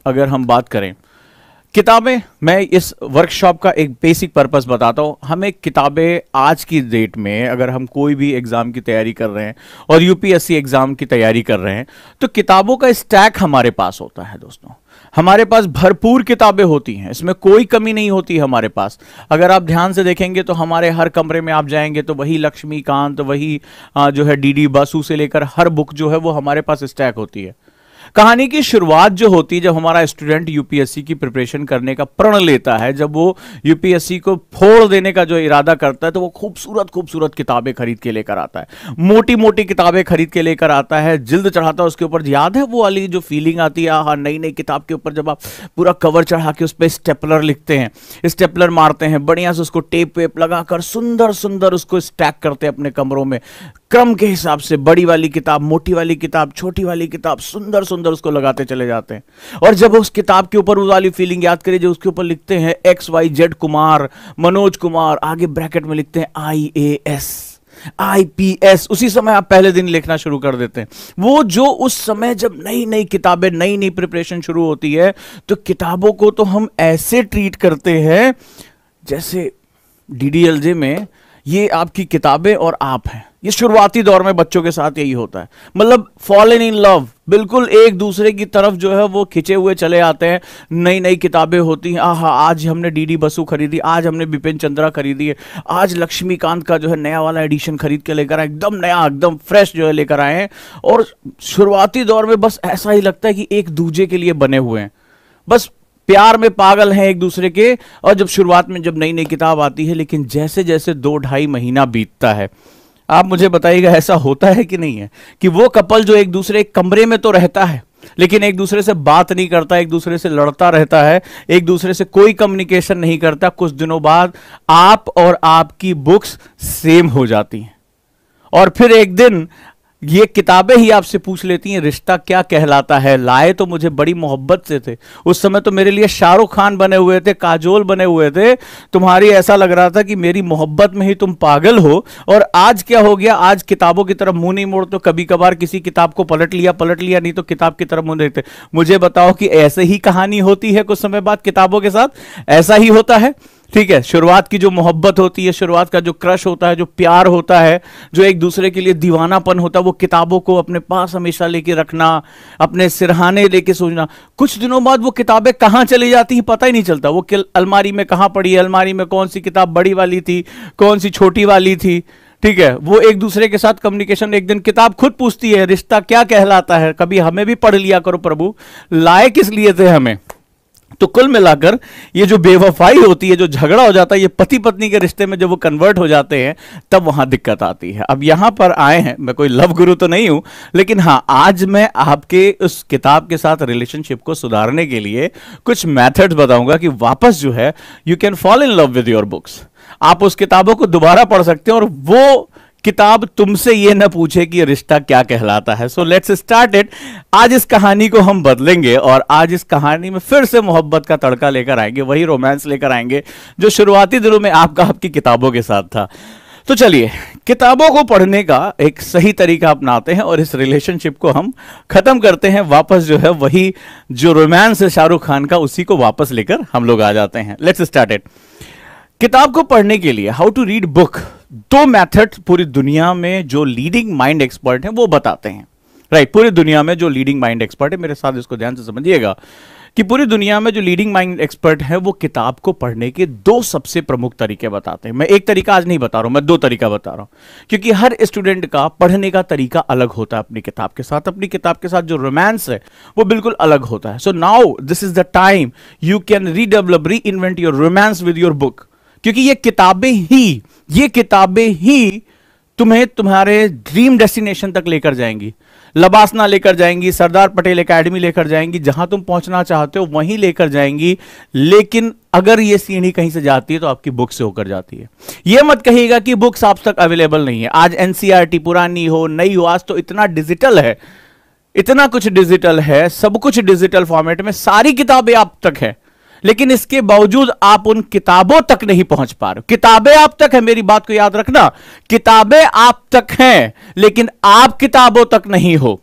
अगर हम बात करें किताबें, मैं इस वर्कशॉप का एक बेसिक पर्पस बताता हूँ। हमें किताबें आज की डेट में अगर हम कोई भी एग्जाम की तैयारी कर रहे हैं और यूपीएससी एग्जाम की तैयारी कर रहे हैं तो किताबों का स्टैक हमारे पास होता है दोस्तों। हमारे पास भरपूर किताबें होती हैं, इसमें कोई कमी नहीं होती हमारे पास। अगर आप ध्यान से देखेंगे तो हमारे हर कमरे में आप जाएंगे तो वही लक्ष्मीकांत, वही जो है डीडी बसु से लेकर हर बुक जो है वो हमारे पास स्टैक होती है। कहानी की शुरुआत जो होती है जब हमारा स्टूडेंट यूपीएससी की प्रिपरेशन करने का प्रण लेता है, जब वो यूपीएससी को फोड़ देने का जो इरादा करता है, तो वो खूबसूरत खूबसूरत किताबें खरीद के लेकर आता है, मोटी मोटी किताबें खरीद के लेकर आता है, जिल्द चढ़ाता है उसके ऊपर। याद है वो वाली जो फीलिंग आती है, हाँ, नई नई किताब के ऊपर जब आप पूरा कवर चढ़ा के उस पर स्टेपलर लिखते हैं, स्टेपलर मारते हैं, बढ़िया से उसको टेप वेप लगाकर सुंदर सुंदर उसको स्टैक करते हैं अपने कमरों में क्रम के हिसाब से। बड़ी वाली किताब, मोटी वाली किताब, छोटी वाली किताब, सुंदर सुंदर उसको लगाते चले जाते हैं। और जब उस किताब के ऊपर उस वाली फीलिंग याद करिए, जो उसके ऊपर लिखते हैं XYZ कुमार, मनोज कुमार, आगे ब्रैकेट में लिखते हैं IAS IPS, उसी समय आप पहले दिन लिखना शुरू कर देते हैं। वो जो उस समय जब नई नई किताबें, नई नई प्रिपरेशन शुरू होती है, तो किताबों को तो हम ऐसे ट्रीट करते हैं जैसे DDLJ में ये आपकी किताबें और आप हैं। ये शुरुआती दौर में बच्चों के साथ यही होता है, मतलब फॉलन इन लव, बिल्कुल एक दूसरे की तरफ जो है वो खिंचे हुए चले आते हैं। नई नई किताबें होती हैं, आहा आज हमने डीडी बसु खरीदी, आज हमने बिपिन चंद्रा खरीदी है, आज लक्ष्मीकांत का जो है नया वाला एडिशन खरीद के लेकर आए, एकदम नया, एकदम फ्रेश जो है लेकर आए हैं। और शुरुआती दौर में बस ऐसा ही लगता है कि एक दूजे के लिए बने हुए हैं, बस प्यार में पागल हैं एक दूसरे के। और जब शुरुआत में जब नई नई किताब आती है, लेकिन जैसे जैसे 2-2.5 महीना बीतता है, आप मुझे बताइएगा ऐसा होता है कि नहीं है कि वो कपल जो एक दूसरे कमरे में तो रहता है लेकिन एक दूसरे से बात नहीं करता, एक दूसरे से लड़ता रहता है, एक दूसरे से कोई कम्युनिकेशन नहीं करता, कुछ दिनों बाद आप और आपकी बुक्स सेम हो जाती हैं। और फिर एक दिन ये किताबें ही आपसे पूछ लेती हैं रिश्ता क्या कहलाता है। लाए तो मुझे बड़ी मोहब्बत से थे, उस समय तो मेरे लिए शाहरुख खान बने हुए थे, काजोल बने हुए थे, तुम्हारी ऐसा लग रहा था कि मेरी मोहब्बत में ही तुम पागल हो। और आज क्या हो गया, आज किताबों की तरफ मुंह नहीं मोड़ते, कभी कभार किसी किताब को पलट लिया, नहीं तो किताब की तरफ मुंह देखते। मुझे बताओ कि ऐसे ही कहानी होती है कुछ समय बाद किताबों के साथ, ऐसा ही होता है। ठीक है, शुरुआत की जो मोहब्बत होती है, शुरुआत का जो क्रश होता है, जो प्यार होता है, जो एक दूसरे के लिए दीवानापन होता है, वो किताबों को अपने पास हमेशा लेके रखना, अपने सिरहाने लेके सोचना। कुछ दिनों बाद वो किताबें कहाँ चली जाती हैं पता ही नहीं चलता, वो अलमारी में कहाँ पड़ी है, अलमारी में कौन सी किताब बड़ी वाली थी, कौन सी छोटी वाली थी। ठीक है, वो एक दूसरे के साथ कम्युनिकेशन, एक दिन किताब खुद पूछती है रिश्ता क्या कहलाता है, कभी हमें भी पढ़ लिया करो प्रभु, लाए किस लिए थे हमें। तो कुल मिलाकर ये जो बेवफाई होती है, जो झगड़ा हो जाता है, ये पति पत्नी के रिश्ते में जब वो कन्वर्ट हो जाते हैं तब वहां दिक्कत आती है। अब यहां पर आए हैं, मैं कोई लव गुरु तो नहीं हूं, लेकिन हाँ आज मैं आपके उस किताब के साथ रिलेशनशिप को सुधारने के लिए कुछ मेथड्स बताऊंगा कि वापस जो है you can fall in love with your books. आप उस किताबों को दोबारा पढ़ सकते हैं और वो किताब तुमसे ये न पूछे कि रिश्ता क्या कहलाता है। So let's start it. आज इस कहानी को हम बदलेंगे और आज इस कहानी में फिर से मोहब्बत का तड़का लेकर आएंगे, वही रोमांस लेकर आएंगे जो शुरुआती दिनों में आपकी किताबों के साथ था। तो चलिए किताबों को पढ़ने का एक सही तरीका अपनाते हैं और इस रिलेशनशिप को हम खत्म करते हैं। वापस जो है वही जो रोमांस है शाहरुख खान का, उसी को वापस लेकर हम लोग आ जाते हैं। Let's start it. किताब को पढ़ने के लिए how to read book, 2 method पूरी दुनिया में जो लीडिंग माइंड एक्सपर्ट हैं वो बताते हैं। राइट, पूरी दुनिया में जो लीडिंग माइंड एक्सपर्ट है, मेरे साथ इसको ध्यान से समझिएगा कि पूरी दुनिया में जो लीडिंग माइंड एक्सपर्ट है वो किताब को पढ़ने के 2 सबसे प्रमुख तरीके बताते हैं। मैं एक तरीका आज नहीं बता रहा हूं, मैं 2 तरीका बता रहा हूं, क्योंकि हर स्टूडेंट का पढ़ने का तरीका अलग होता है अपनी किताब के साथ। अपनी किताब के साथ जो रोमांस है वो बिल्कुल अलग होता है। So now this is the time you can redevelop, reinvent your romance with your book, क्योंकि ये किताबें ही तुम्हें तुम्हारे ड्रीम डेस्टिनेशन तक लेकर जाएंगी। लबासना लेकर जाएंगी, सरदार पटेल एकेडमी लेकर जाएंगी, जहां तुम पहुंचना चाहते हो वहीं लेकर जाएंगी। लेकिन अगर ये सीढ़ी कहीं से जाती है तो आपकी बुक से होकर जाती है। ये मत कहिएगा कि बुक्स आप तक अवेलेबल नहीं है। आज एनसीईआरटी पुरानी हो नई हो, आज तो इतना डिजिटल है, इतना कुछ डिजिटल है, सब कुछ डिजिटल फॉर्मेट में, सारी किताबें आप तक है, लेकिन इसके बावजूद आप उन किताबों तक नहीं पहुंच पा रहे हो। किताबें आप तक है, मेरी बात को याद रखना, किताबें आप तक हैं लेकिन आप किताबों तक नहीं हो।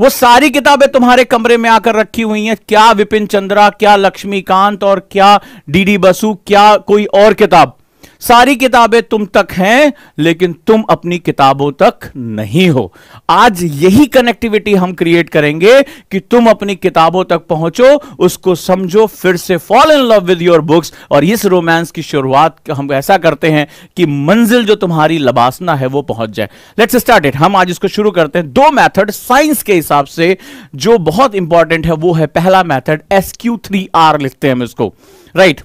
वो सारी किताबें तुम्हारे कमरे में आकर रखी हुई हैं, क्या विपिन चंद्रा, क्या लक्ष्मीकांत और क्या डीडी बसु, क्या कोई और किताब, सारी किताबें तुम तक हैं, लेकिन तुम अपनी किताबों तक नहीं हो। आज यही कनेक्टिविटी हम क्रिएट करेंगे कि तुम अपनी किताबों तक पहुंचो, उसको समझो, फिर से fall in love with your books. और इस रोमांस की शुरुआत हम ऐसा करते हैं कि मंजिल जो तुम्हारी लबासना है वो पहुंच जाए। Let's start it. हम आज इसको शुरू करते हैं। दो मेथड साइंस के हिसाब से जो बहुत इंपॉर्टेंट है वो है, पहला मेथड SQ3R लिखते हैं हम इसको, राइट।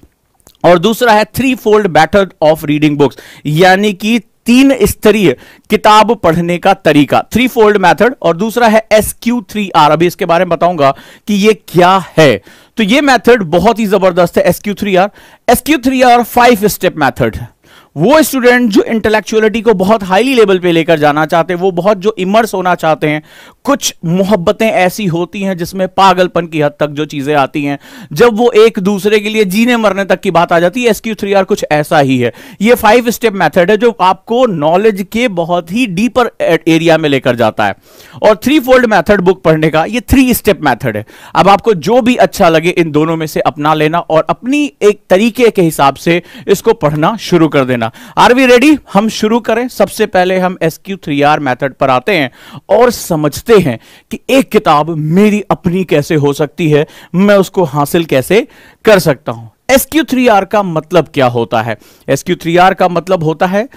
और दूसरा है 3-fold method of reading books, यानी कि 3 स्तरीय किताब पढ़ने का तरीका, 3-fold मेथड। और दूसरा है SQ3R, अभी इसके बारे में बताऊंगा कि ये क्या है। तो ये मेथड बहुत ही जबरदस्त है SQ3R। SQ3R 5 स्टेप मेथड है। वो स्टूडेंट जो इंटेलेक्चुअलिटी को बहुत हाईली लेवल पे लेकर जाना चाहते हैं, वो बहुत जो इमर्स होना चाहते हैं, कुछ मोहब्बतें ऐसी होती हैं जिसमें पागलपन की हद तक जो चीजें आती हैं, जब वो एक दूसरे के लिए जीने मरने तक की बात आ जाती है, SQ3R कुछ ऐसा ही है। ये 5 स्टेप मेथड है जो आपको नॉलेज के बहुत ही डीपर एरिया में लेकर जाता है। और 3-fold मेथड बुक पढ़ने का ये 3 स्टेप मेथड है। अब आपको जो भी अच्छा लगे इन दोनों में से अपना लेना और अपनी एक तरीके के हिसाब से इसको पढ़ना शुरू कर देना। Are we ready? हम शुरू करें। सबसे पहले हम SQ3R मेथड पर आते हैं और समझते हैं कि एक किताब मेरी अपनी कैसे हो सकती है, मैं उसको हासिल कैसे कर सकता हूं। SQ3R का मतलब क्या होता है? SQ3R का मतलब होता है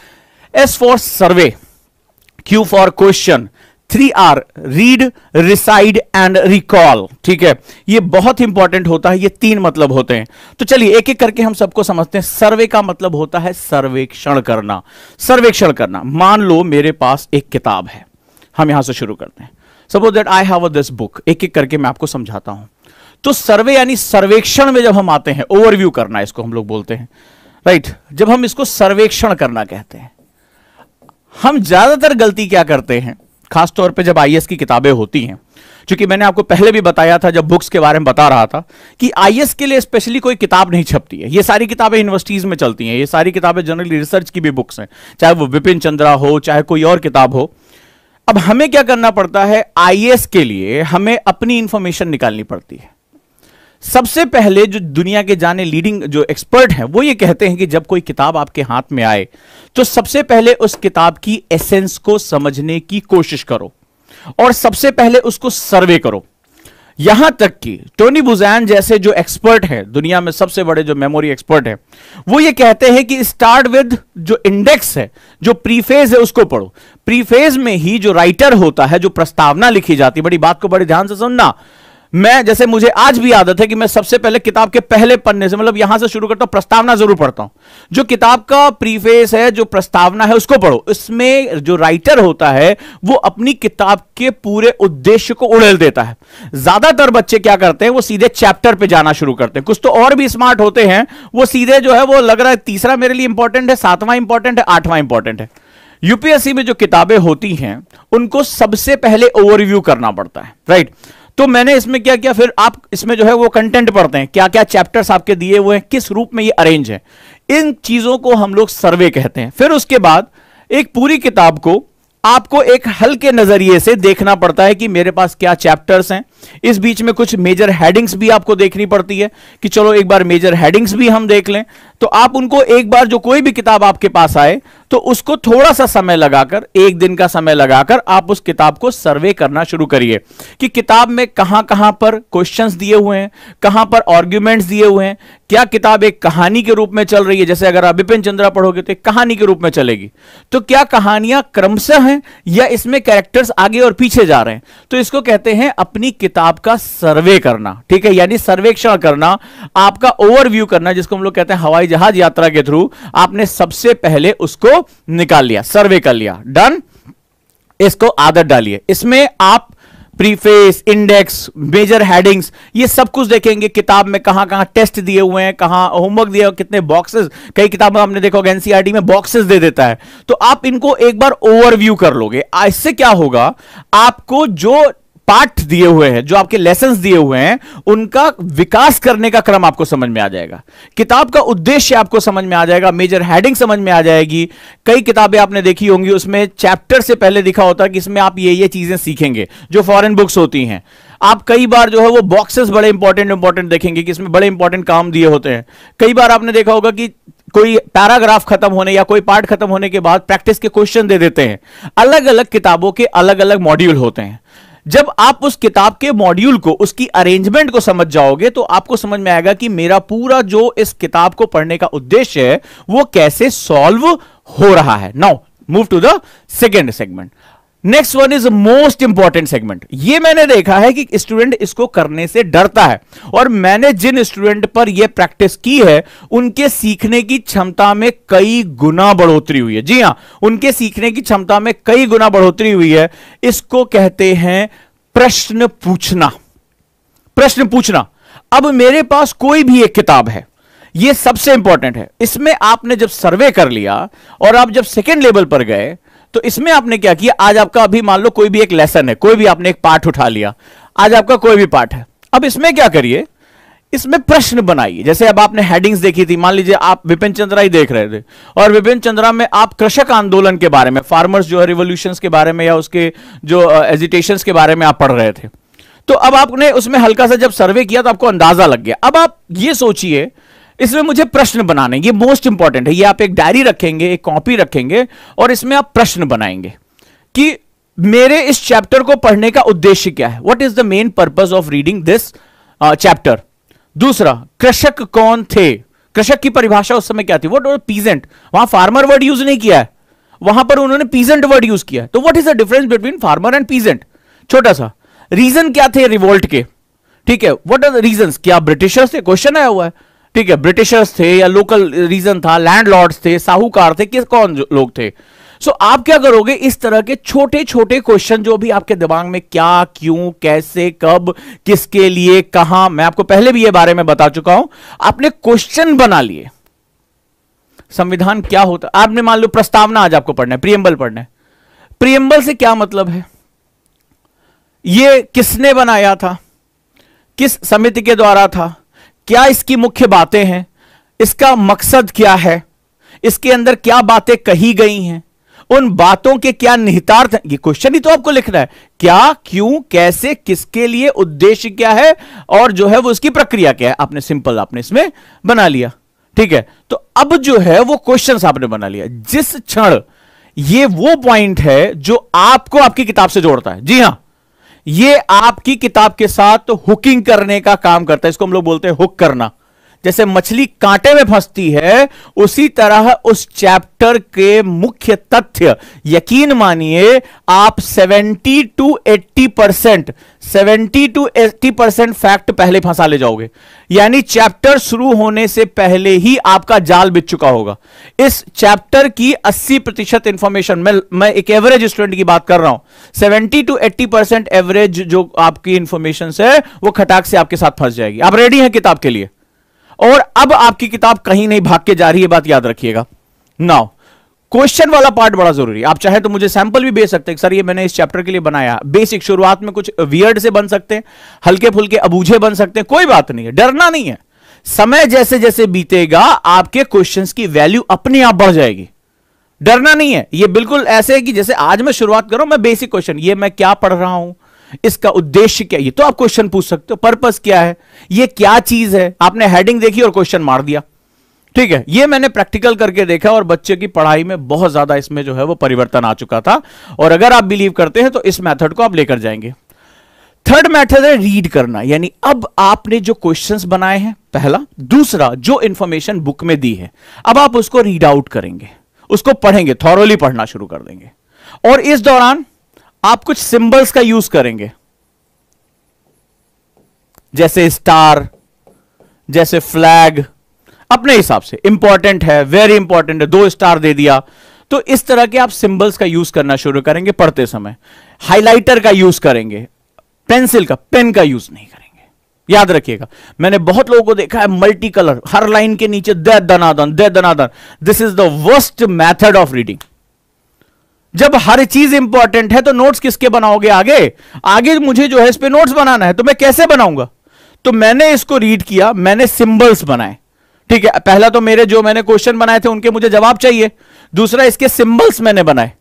S for survey, Q for question, 3R read, recite and recall. ठीक है, ये बहुत इंपॉर्टेंट होता है। ये 3 मतलब होते हैं। तो चलिए एक एक करके हम सबको समझते हैं। सर्वे का मतलब होता है सर्वेक्षण करना। सर्वेक्षण करना, मान लो मेरे पास एक किताब है, हम यहां से शुरू करते हैं। Suppose that I have this book. एक एक करके मैं आपको समझाता हूं। तो सर्वे यानी सर्वेक्षण में जब हम आते हैं, ओवरव्यू करना इसको हम लोग बोलते हैं, राइट। जब हम इसको सर्वेक्षण करना कहते हैं, हम ज्यादातर गलती क्या करते हैं, खासतौर पे जब आईएएस की किताबें होती हैं, क्योंकि मैंने आपको पहले भी बताया था जब बुक्स के बारे में बता रहा था कि आईएएस के लिए स्पेशली कोई किताब नहीं छपती है। ये सारी किताबें यूनिवर्सिटीज में चलती हैं, ये सारी किताबें जनरली रिसर्च की भी बुक्स हैं, चाहे वो विपिन चंद्रा हो, चाहे कोई और किताब हो। अब हमें क्या करना पड़ता है, आईएएस के लिए हमें अपनी इंफॉर्मेशन निकालनी पड़ती है। सबसे पहले जो दुनिया के जाने लीडिंग जो एक्सपर्ट हैं वो ये कहते हैं कि जब कोई किताब आपके हाथ में आए तो सबसे पहले उस किताब की एसेंस को समझने की कोशिश करो और सबसे पहले उसको सर्वे करो। यहां तक कि टोनी बुज़ैन जैसे जो एक्सपर्ट हैं, दुनिया में सबसे बड़े जो मेमोरी एक्सपर्ट हैं, वो ये कहते हैं कि स्टार्ट विद जो इंडेक्स है, जो प्रीफेज है उसको पढ़ो। प्रीफेज में ही जो राइटर होता है, जो प्रस्तावना लिखी जाती है, बड़ी बात को बड़े ध्यान से सुनना। मैं जैसे मुझे आज भी आदत है कि मैं सबसे पहले किताब के पहले पन्ने से, मतलब यहां से शुरू करता हूं, प्रस्तावना जरूर पढ़ता हूं। जो किताब का प्रीफेस है, जो प्रस्तावना है, उसको पढ़ो। इसमें जो राइटर होता है वो अपनी किताब के पूरे उद्देश्य को उड़ेल देता है। ज्यादातर बच्चे क्या करते हैं, वो सीधे चैप्टर पे जाना शुरू करते हैं। कुछ तो और भी स्मार्ट होते हैं, वो सीधे जो है वो लग रहा है तीसरा मेरे लिए इंपॉर्टेंट है, 7वां इंपॉर्टेंट है, 8वां इंपॉर्टेंट है। यूपीएससी में जो किताबें होती हैं उनको सबसे पहले ओवरव्यू करना पड़ता है, राइट। तो मैंने इसमें क्या किया, फिर आप इसमें जो है वो कंटेंट पढ़ते हैं, क्या क्या चैप्टर्स आपके दिए हुए हैं, किस रूप में ये अरेंज है, इन चीजों को हम लोग सर्वे कहते हैं। फिर उसके बाद एक पूरी किताब को आपको एक हल्के नजरिए से देखना पड़ता है कि मेरे पास क्या चैप्टर्स हैं। इस बीच में कुछ मेजर हेडिंग्स भी आपको देखनी पड़ती है कि चलो एक बार मेजर हेडिंग्स भी हम देख लें। तो आप उनको एक बार, जो कोई भी किताब आपके पास आए तो उसको थोड़ा सा समय लगाकर, एक दिन का समय लगाकर आप उस किताब को सर्वे करना शुरू करिए कि किताब में कहां कहां पर क्वेश्चंस दिए हुए हैं, कहां पर आर्ग्यूमेंट्स दिए हुए हैं, क्या किताब एक कहानी के रूप में चल रही है। जैसे अगर आप विपिन चंद्रा पढ़ोगे तो एक कहानी के रूप में चलेगी, तो क्या कहानियां क्रमशः हैं या इसमें कैरेक्टर्स आगे और पीछे जा रहे हैं। तो इसको कहते हैं अपनी किताब का सर्वे करना, ठीक है, यानी सर्वेक्षण करना, आपका ओवरव्यू करना, जिसको हम लोग कहते हैं हवाई जहाज यात्रा के थ्रू आपने सबसे पहले उसको निकाल लिया, सर्वे कर लिया, डन। इसको आदत डालिए। इसमें आप प्रीफेस, इंडेक्स, मेजर हेडिंग्स, ये सब कुछ देखेंगे। किताब में कहां कहां टेस्ट दिए हुए हैं, कहां होमवर्क दिए हुए, कितने बॉक्सेस, कई किताबों में आपने देखा होगा एनसीईआरटी में बॉक्सेस दे देता है। तो आप इनको एक बार ओवरव्यू कर लोगे। इससे क्या होगा, आपको जो पाठ दिए हुए हैं, जो आपके लेसन्स दिए हुए हैं, उनका विकास करने का क्रम आपको समझ में आ जाएगा। किताब का उद्देश्य आपको समझ में आ जाएगा, मेजर हेडिंग समझ में आ जाएगी। कई किताबें आपने देखी होंगी, उसमें चैप्टर से पहले लिखा होता है कि इसमें आप ये चीजें सीखेंगे, जो फॉरेन बुक्स होती हैं। आप कई बार जो है वो बॉक्सेस बड़े इंपॉर्टेंट देखेंगे कि इसमें बड़े इंपॉर्टेंट काम दिए होते हैं। कई बार आपने देखा होगा कि कोई पैराग्राफ खत्म होने या कोई पार्ट खत्म होने के बाद प्रैक्टिस के क्वेश्चन दे देते हैं। अलग अलग किताबों के अलग अलग मॉड्यूल होते हैं। जब आप उस किताब के मॉड्यूल को, उसकी अरेंजमेंट को समझ जाओगे तो आपको समझ में आएगा कि मेरा पूरा जो इस किताब को पढ़ने का उद्देश्य है वो कैसे सॉल्व हो रहा है। Now move to the second segment. Next one is most important segment. ये मैंने देखा है कि स्टूडेंट इसको करने से डरता है, और मैंने जिन स्टूडेंट पर यह प्रैक्टिस की है उनके सीखने की क्षमता में कई गुना बढ़ोतरी हुई है। जी हां, उनके सीखने की क्षमता में कई गुना बढ़ोतरी हुई है। इसको कहते हैं प्रश्न पूछना। प्रश्न पूछना। अब मेरे पास कोई भी एक किताब है, यह सबसे इंपॉर्टेंट है। इसमें आपने जब सर्वे कर लिया और आप जब सेकेंड लेवल पर गए तो इसमें आपने क्या किया, आज आपका अभी मान लो कोई भी एक लेसन है, कोई भी आपने एक पाठ उठा लिया, आज आपका कोई भी पाठ है। अब इसमें क्या करिए, इसमें प्रश्न बनाइए। जैसे अब आपने हेडिंग्स देखी थी, मान लीजिए आप विपिन चंद्रा ही देख रहे थे और विपिन चंद्रा में आप कृषक आंदोलन के बारे में, फार्मर्स जो है रिवोल्यूशंस के बारे में या उसके जो एजिटेशंस के बारे में आप पढ़ रहे थे। तो अब आपने उसमें हल्का सा जब सर्वे किया तो आपको अंदाजा लग गया। अब आप ये सोचिए, इसमें मुझे प्रश्न बनाने, ये मोस्ट इंपॉर्टेंट है। ये आप एक डायरी रखेंगे, एक कॉपी रखेंगे और इसमें आप प्रश्न बनाएंगे कि मेरे इस चैप्टर को पढ़ने का उद्देश्य क्या है, what is the main purpose of reading this chapter. दूसरा, कृषक कौन थे, कृषक की परिभाषा उस समय क्या थी, व्हाट वाज पीजेंट। वहां फार्मर वर्ड यूज नहीं किया है, वहां पर उन्होंने पीजेंट वर्ड यूज किया है। तो what is the difference between farmer and peasant. छोटा सा रीजन क्या थे रिवोल्ट के, ठीक है, व्हाट आर द रीजंस। क्या ब्रिटिशर्स थे, क्वेश्चन आया हुआ है, ठीक है, ब्रिटिशर्स थे या लोकल रीजन था, लैंडलॉर्ड्स थे, साहूकार थे, किस कौन लोग थे। सो आप क्या करोगे, इस तरह के छोटे छोटे क्वेश्चन जो भी आपके दिमाग में क्या, क्यों, कैसे, कब, किसके लिए, कहां, मैं आपको पहले भी ये बारे में बता चुका हूं। आपने क्वेश्चन बना लिए। संविधान क्या होता, आपने मान लो प्रस्तावना आज आपको पढ़ना है, प्रियम्बल पढ़ना है। प्रियम्बल से क्या मतलब है, ये किसने बनाया था, किस समिति के द्वारा था, क्या इसकी मुख्य बातें हैं, इसका मकसद क्या है, इसके अंदर क्या बातें कही गई हैं, उन बातों के क्या निहितार्थ हैं। ये क्वेश्चन ही तो आपको लिखना है, क्या, क्यों, कैसे, किसके लिए, उद्देश्य क्या है और जो है वो उसकी प्रक्रिया क्या है। आपने सिंपल आपने इसमें बना लिया, ठीक है। तो अब जो है वो क्वेश्चन आपने बना लिया। जिस क्षण ये वो पॉइंट है जो आपको आपकी किताब से जोड़ता है, जी हां, ये आपकी किताब के साथ हुकिंग करने का काम करता है। इसको हम लोग बोलते हैं हुक करना। जैसे मछली कांटे में फंसती है, उसी तरह उस चैप्टर के मुख्य तथ्य, यकीन मानिए आप 70 to 80% फैक्ट पहले फंसा ले जाओगे। यानी चैप्टर शुरू होने से पहले ही आपका जाल बिछ चुका होगा। इस चैप्टर की 80% इंफॉर्मेशन, मैं एक एवरेज स्टूडेंट की बात कर रहा हूं, 70 to 80% एवरेज जो आपकी इंफॉर्मेशन है वो खटाक से आपके साथ फंस जाएगी। आप रेडी हैं किताब के लिए, और अब आपकी किताब कहीं नहीं भाग के जा रही है, बात याद रखिएगा। नाउ क्वेश्चन वाला पार्ट बड़ा जरूरी है। आप चाहे तो मुझे सैंपल भी भेज सकते हैं, सर ये मैंने इस चैप्टर के लिए बनाया। बेसिक शुरुआत में कुछ वियर्ड से बन सकते हैं, हल्के फुल्के अबूझे बन सकते हैं, कोई बात नहीं है, डरना नहीं है। समय जैसे जैसे बीतेगा आपके क्वेश्चंस की वैल्यू अपने आप बढ़ जाएगी, डरना नहीं है। ये बिल्कुल ऐसे है कि जैसे आज मैं शुरुआत कर रहा हूं, मैं बेसिक क्वेश्चन, ये मैं क्या पढ़ रहा हूं, इसका उद्देश्य क्या, ये तो आप क्वेश्चन पूछ सकते हो, पर्पस क्या है, ये क्या चीज है। आपने हेडिंग देखी और क्वेश्चन मार दिया, ठीक है। ये मैंने प्रैक्टिकल करके देखा और बच्चे की पढ़ाई में बहुत ज्यादा इसमें जो है वो परिवर्तन आ चुका था। और अगर आप बिलीव करते हैं तो इस मेथड को आप लेकर जाएंगे। थर्ड मेथड है रीड करना, यानी अब आपने जो क्वेश्चंस बनाए हैं पहला, दूसरा जो इंफॉर्मेशन बुक में दी है, अब आप उसको रीड आउट करेंगे, उसको पढ़ेंगे, थॉरोली पढ़ना शुरू कर देंगे। और इस दौरान आप कुछ सिंबल्स का यूज करेंगे, जैसे स्टार, जैसे फ्लैग, अपने हिसाब से। इंपॉर्टेंट है, वेरी इंपॉर्टेंट है, 2 स्टार दे दिया। तो इस तरह के आप सिंबल्स का यूज करना शुरू करेंगे पढ़ते समय। हाइलाइटर का यूज करेंगे, पेंसिल का, पेन का यूज नहीं करेंगे। याद रखिएगा, मैंने बहुत लोगों को देखा है मल्टी कलर, हर लाइन के नीचे दे दनादन, दे दनादन। This is the worst method of reading. जब हर चीज इंपॉर्टेंट है तो नोट्स किसके बनाओगे? आगे आगे मुझे जो है इस पे नोट्स बनाना है, तो मैं कैसे बनाऊंगा? तो मैंने इसको रीड किया, मैंने सिंबल्स बनाए। ठीक है, पहला तो मेरे जो मैंने क्वेश्चन बनाए थे उनके मुझे जवाब चाहिए, दूसरा इसके सिंबल्स मैंने बनाए।